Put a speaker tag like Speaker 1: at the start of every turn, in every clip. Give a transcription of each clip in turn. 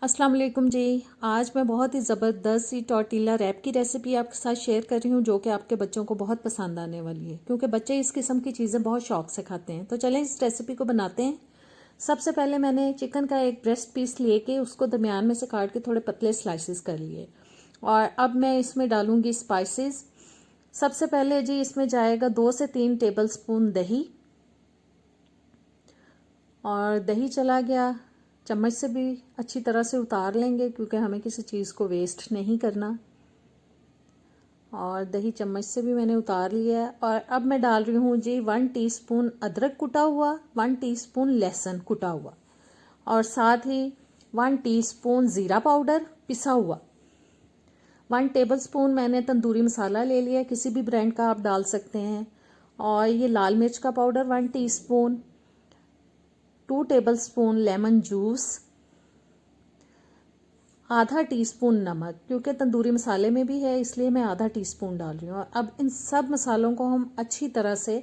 Speaker 1: अस्सलाम वालेकुम जी। आज मैं बहुत ही ज़बरदस्त सी टॉर्टिला रैप की रेसिपी आपके साथ शेयर कर रही हूँ जो कि आपके बच्चों को बहुत पसंद आने वाली है, क्योंकि बच्चे इस किस्म की चीज़ें बहुत शौक से खाते हैं। तो चलें इस रेसिपी को बनाते हैं। सबसे पहले मैंने चिकन का एक ब्रेस्ट पीस लेके उसको दरमियान में से काट के थोड़े पतले स्लाइसिस कर लिए और अब मैं इसमें डालूँगी स्पाइसेस। सबसे पहले जी इसमें जाएगा 2 से 3 टेबल स्पून दही, और दही चला गया चम्मच से भी अच्छी तरह से उतार लेंगे क्योंकि हमें किसी चीज़ को वेस्ट नहीं करना। और दही चम्मच से भी मैंने उतार लिया है। और अब मैं डाल रही हूँ जी 1 टीस्पून अदरक कुटा हुआ, 1 टीस्पून लहसुन कुटा हुआ, और साथ ही 1 टीस्पून ज़ीरा पाउडर पिसा हुआ। 1 टेबलस्पून मैंने तंदूरी मसाला ले लिया, किसी भी ब्रांड का आप डाल सकते हैं। और ये लाल मिर्च का powder 1 teaspoon, 2 tablespoon lemon juice, आधा टीस्पून नमक, क्योंकि तंदूरी मसाले में भी है इसलिए मैं आधा टीस्पून डाल रही हूँ। और अब इन सब मसालों को हम अच्छी तरह से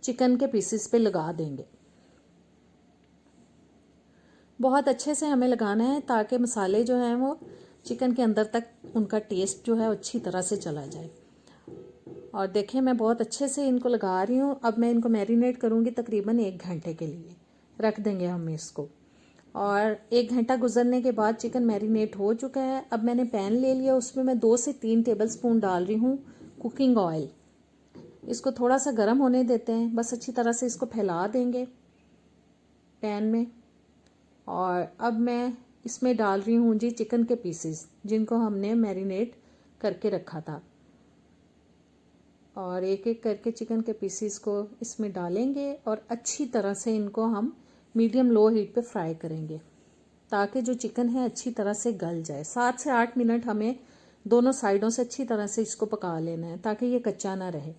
Speaker 1: चिकन के पीसेस पे लगा देंगे। बहुत अच्छे से हमें लगाना है ताकि मसाले जो हैं वो चिकन के अंदर तक उनका टेस्ट जो है अच्छी तरह से चला जाए। और देखें मैं बहुत अच्छे से इनको लगा रही हूँ। अब मैं इनको मैरिनेट करूँगी तकरीबन 1 घंटे के लिए, रख देंगे हम इसको। और 1 घंटा गुजरने के बाद चिकन मैरिनेट हो चुका है। अब मैंने पैन ले लिया, उसमें मैं 2 से 3 टेबलस्पून डाल रही हूँ कुकिंग ऑयल। इसको थोड़ा सा गर्म होने देते हैं, बस अच्छी तरह से इसको फैला देंगे पैन में। और अब मैं इसमें डाल रही हूँ जी चिकन के पीसेस जिनको हमने मैरिनेट करके रखा था, और एक एक करके चिकन के पीसेस को इसमें डालेंगे और अच्छी तरह से इनको हम मीडियम लो हीट पे फ्राई करेंगे ताकि जो चिकन है अच्छी तरह से गल जाए। 7 से 8 मिनट हमें दोनों साइडों से अच्छी तरह से इसको पका लेना है ताकि ये कच्चा ना रहे।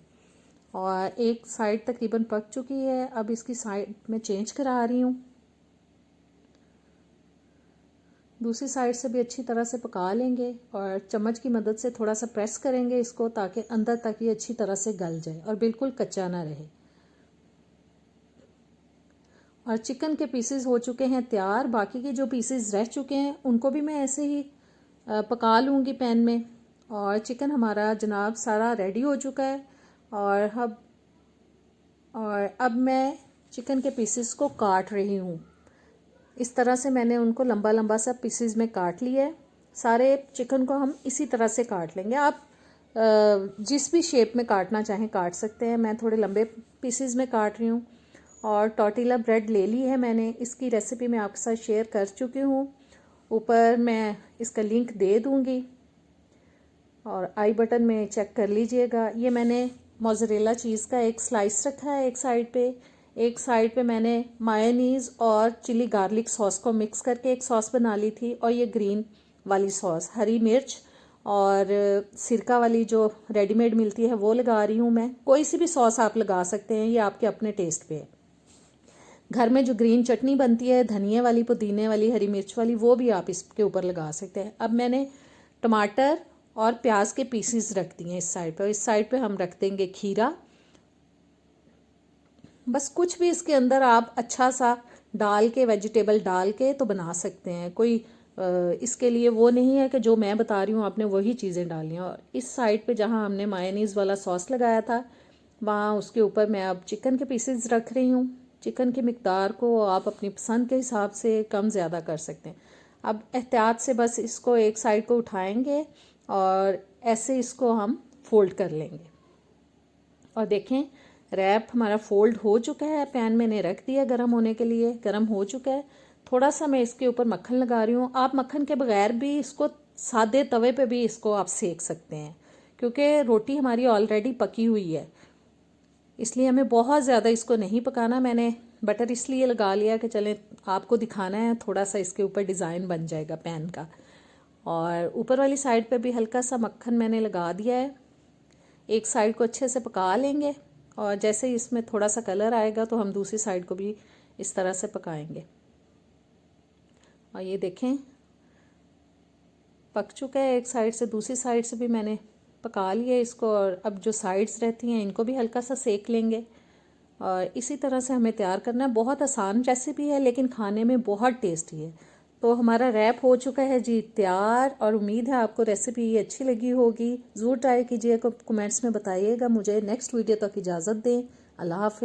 Speaker 1: और एक साइड तकरीबन पक चुकी है, अब इसकी साइड में चेंज करा रही हूँ। दूसरी साइड से भी अच्छी तरह से पका लेंगे और चम्मच की मदद से थोड़ा सा प्रेस करेंगे इसको ताकि अंदर तक ये अच्छी तरह से गल जाए और बिल्कुल कच्चा ना रहे। और चिकन के पीसेस हो चुके हैं तैयार। बाकी के जो पीसेस रह चुके हैं उनको भी मैं ऐसे ही पका लूँगी पैन में। और चिकन हमारा जनाब सारा रेडी हो चुका है। और अब मैं चिकन के पीसेस को काट रही हूँ। इस तरह से मैंने उनको लंबा लंबा सा पीसेस में काट लिया है। सारे चिकन को हम इसी तरह से काट लेंगे। आप जिस भी शेप में काटना चाहें काट सकते हैं। मैं थोड़े लंबे पीसेस में काट रही हूँ। और टॉर्टिला ब्रेड ले ली है मैंने, इसकी रेसिपी मैं आपके साथ शेयर कर चुकी हूँ। ऊपर मैं इसका लिंक दे दूँगी और आई बटन में चेक कर लीजिएगा। ये मैंने मोज़रेला चीज़ का एक स्लाइस रखा है एक साइड पे मैंने मायोनीज़ और चिली गार्लिक सॉस को मिक्स करके एक सॉस बना ली थी। और ये ग्रीन वाली सॉस, हरी मिर्च और सिरका वाली जो रेडीमेड मिलती है वो लगा रही हूँ मैं। कोई सी भी सॉस आप लगा सकते हैं, ये आपके अपने टेस्ट पे है। घर में जो ग्रीन चटनी बनती है धनिया वाली, पुदीने वाली, हरी मिर्च वाली, वो भी आप इसके ऊपर लगा सकते हैं। अब मैंने टमाटर और प्याज के पीसेस रख दिए इस साइड पर। इस साइड पे हम रख देंगे खीरा। बस कुछ भी इसके अंदर आप अच्छा सा डाल के, वेजिटेबल डाल के तो बना सकते हैं। कोई इसके लिए वो नहीं है कि जो मैं बता रही हूँ आपने वही चीज़ें डालनी हैं। और इस साइड पे जहाँ हमने मायोनीज़ वाला सॉस लगाया था वहाँ उसके ऊपर मैं अब चिकन के पीसेस रख रही हूँ। चिकन की मिकदार को आप अपनी पसंद के हिसाब से कम ज़्यादा कर सकते हैं। अब एहतियात से बस इसको एक साइड को उठाएंगे और ऐसे इसको हम फोल्ड कर लेंगे। और देखें रैप हमारा फोल्ड हो चुका है। पैन मैंने रख दिया गर्म होने के लिए, गर्म हो चुका है। थोड़ा सा मैं इसके ऊपर मक्खन लगा रही हूँ। आप मक्खन के बगैर भी इसको सादे तवे पे भी इसको आप सेक सकते हैं, क्योंकि रोटी हमारी ऑलरेडी पकी हुई है, इसलिए हमें बहुत ज़्यादा इसको नहीं पकाना। मैंने बटर इसलिए लगा लिया कि चलें आपको दिखाना है, थोड़ा सा इसके ऊपर डिज़ाइन बन जाएगा पैन का। और ऊपर वाली साइड पे भी हल्का सा मक्खन मैंने लगा दिया है। एक साइड को अच्छे से पका लेंगे और जैसे ही इसमें थोड़ा सा कलर आएगा तो हम दूसरी साइड को भी इस तरह से पकाएंगे। और ये देखें पक चुका है एक साइड से, दूसरी साइड से भी मैंने पका लिया इसको। और अब जो साइड्स रहती हैं इनको भी हल्का सा सेक लेंगे। और इसी तरह से हमें तैयार करना है। बहुत आसान रेसिपी है लेकिन खाने में बहुत टेस्टी है। तो हमारा रैप हो चुका है जी तैयार, और उम्मीद है आपको रेसिपी ये अच्छी लगी होगी। ज़रूर ट्राई कीजिएगा, कमेंट्स में बताइएगा मुझे। नेक्स्ट वीडियो तक इजाज़त दें। अल्लाह हाफ़िज़।